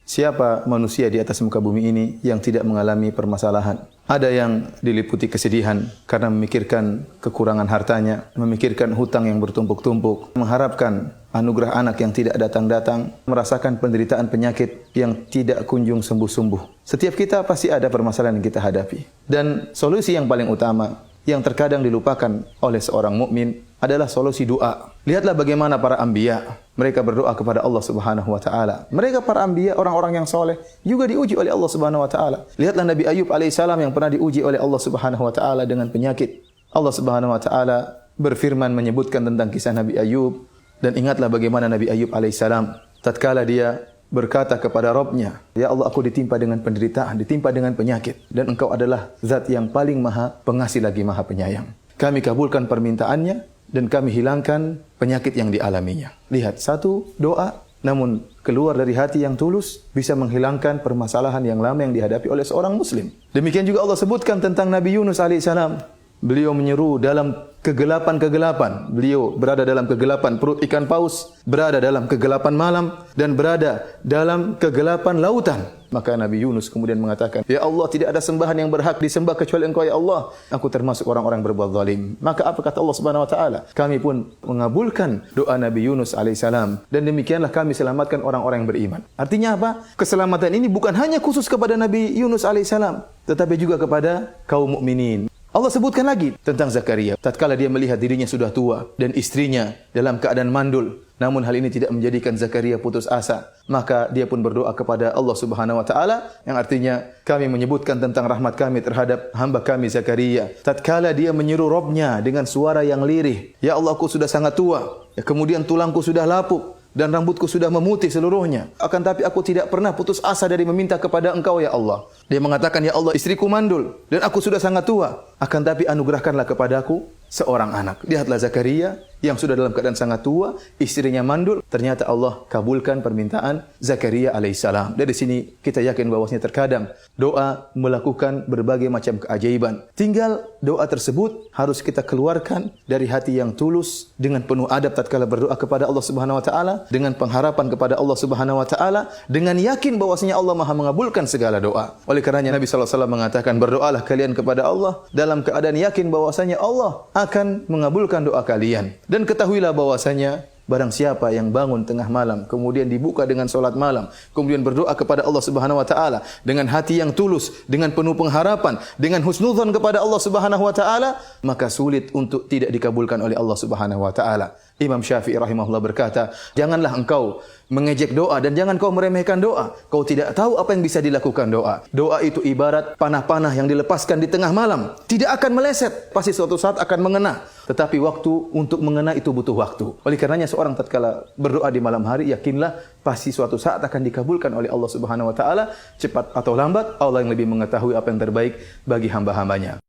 Siapa manusia di atas muka bumi ini yang tidak mengalami permasalahan? Ada yang diliputi kesedihan karena memikirkan kekurangan hartanya, memikirkan hutang yang bertumpuk-tumpuk, mengharapkan anugerah anak yang tidak datang-datang, merasakan penderitaan penyakit yang tidak kunjung sembuh-sembuh. Setiap kita pasti ada permasalahan yang kita hadapi. Dan solusi yang paling utama yang terkadang dilupakan oleh seorang mukmin adalah solusi doa. Lihatlah bagaimana para anbiya, mereka berdoa kepada Allah Subhanahu wa taala. Mereka para anbiya, orang-orang yang soleh, juga diuji oleh Allah Subhanahu wa taala. Lihatlah Nabi Ayub alaihissalam yang pernah diuji oleh Allah Subhanahu wa taala dengan penyakit. Allah Subhanahu wa taala berfirman menyebutkan tentang kisah Nabi Ayub, dan ingatlah bagaimana Nabi Ayub alaihissalam tatkala dia berkata kepada Rabb-Nya, "Ya Allah, aku ditimpa dengan penderitaan, ditimpa dengan penyakit, dan Engkau adalah zat yang paling maha pengasih lagi maha penyayang. Kami kabulkan permintaannya, dan kami hilangkan penyakit yang dialaminya." Lihat, satu doa, namun keluar dari hati yang tulus, bisa menghilangkan permasalahan yang lama yang dihadapi oleh seorang muslim. Demikian juga Allah sebutkan tentang Nabi Yunus alaihissalam. Beliau menyeru dalam kegelapan-kegelapan. Beliau berada dalam kegelapan perut ikan paus, berada dalam kegelapan malam, dan berada dalam kegelapan lautan. Maka Nabi Yunus kemudian mengatakan, "Ya Allah, tidak ada sembahan yang berhak disembah kecuali Engkau, ya Allah. Aku termasuk orang-orang berbuat zalim." Maka apa kata Allah Subhanahu wa taala? Kami pun mengabulkan doa Nabi Yunus alaihissalam, dan demikianlah kami selamatkan orang-orang yang beriman. Artinya apa? Keselamatan ini bukan hanya khusus kepada Nabi Yunus alaihissalam, tetapi juga kepada kaum mukminin. Allah sebutkan lagi tentang Zakaria. Tatkala dia melihat dirinya sudah tua dan istrinya dalam keadaan mandul, namun hal ini tidak menjadikan Zakaria putus asa, maka dia pun berdoa kepada Allah Subhanahu wa taala, yang artinya kami menyebutkan tentang rahmat kami terhadap hamba kami Zakaria. Tatkala dia menyeru Rabb-Nya dengan suara yang lirih, "Ya Allah, aku sudah sangat tua, ya, kemudian tulangku sudah lapuk dan rambutku sudah memutih seluruhnya. Akan tapi aku tidak pernah putus asa dari meminta kepada Engkau, ya Allah." Dia mengatakan, "Ya Allah, istriku mandul dan aku sudah sangat tua. Akan tapi anugerahkanlah kepadaku seorang anak." Lihatlah Zakaria yang sudah dalam keadaan sangat tua, istrinya mandul, ternyata Allah kabulkan permintaan Zakaria alaihissalam. Dari sini kita yakin bahwasanya terkadang doa melakukan berbagai macam keajaiban. Tinggal doa tersebut harus kita keluarkan dari hati yang tulus, dengan penuh adab tatkala berdoa kepada Allah Subhanahu wa taala, dengan pengharapan kepada Allah Subhanahu wa taala, dengan yakin bahwasanya Allah Maha mengabulkan segala doa. Oleh karenanya Nabi sallallahu alaihi wasallam mengatakan, "Berdoalah kalian kepada Allah dalam keadaan yakin bahwasanya Allah akan mengabulkan doa kalian. Dan ketahuilah bahwasanya barang siapa yang bangun tengah malam, kemudian dibuka dengan solat malam, kemudian berdoa kepada Allah Subhanahu wa taala dengan hati yang tulus, dengan penuh pengharapan, dengan husnudzon kepada Allah Subhanahu wa taala, maka sulit untuk tidak dikabulkan oleh Allah Subhanahu wa taala." Imam Syafi'i rahimahullah berkata, "Janganlah engkau mengejek doa dan jangan kau meremehkan doa. Kau tidak tahu apa yang bisa dilakukan doa. Doa itu ibarat panah-panah yang dilepaskan di tengah malam. Tidak akan meleset, pasti suatu saat akan mengena. Tetapi waktu untuk mengena itu butuh waktu. Oleh karenanya seorang tatkala berdoa di malam hari, yakinlah pasti suatu saat akan dikabulkan oleh Allah Subhanahu wa taala. Cepat atau lambat, Allah yang lebih mengetahui apa yang terbaik bagi hamba-hambanya."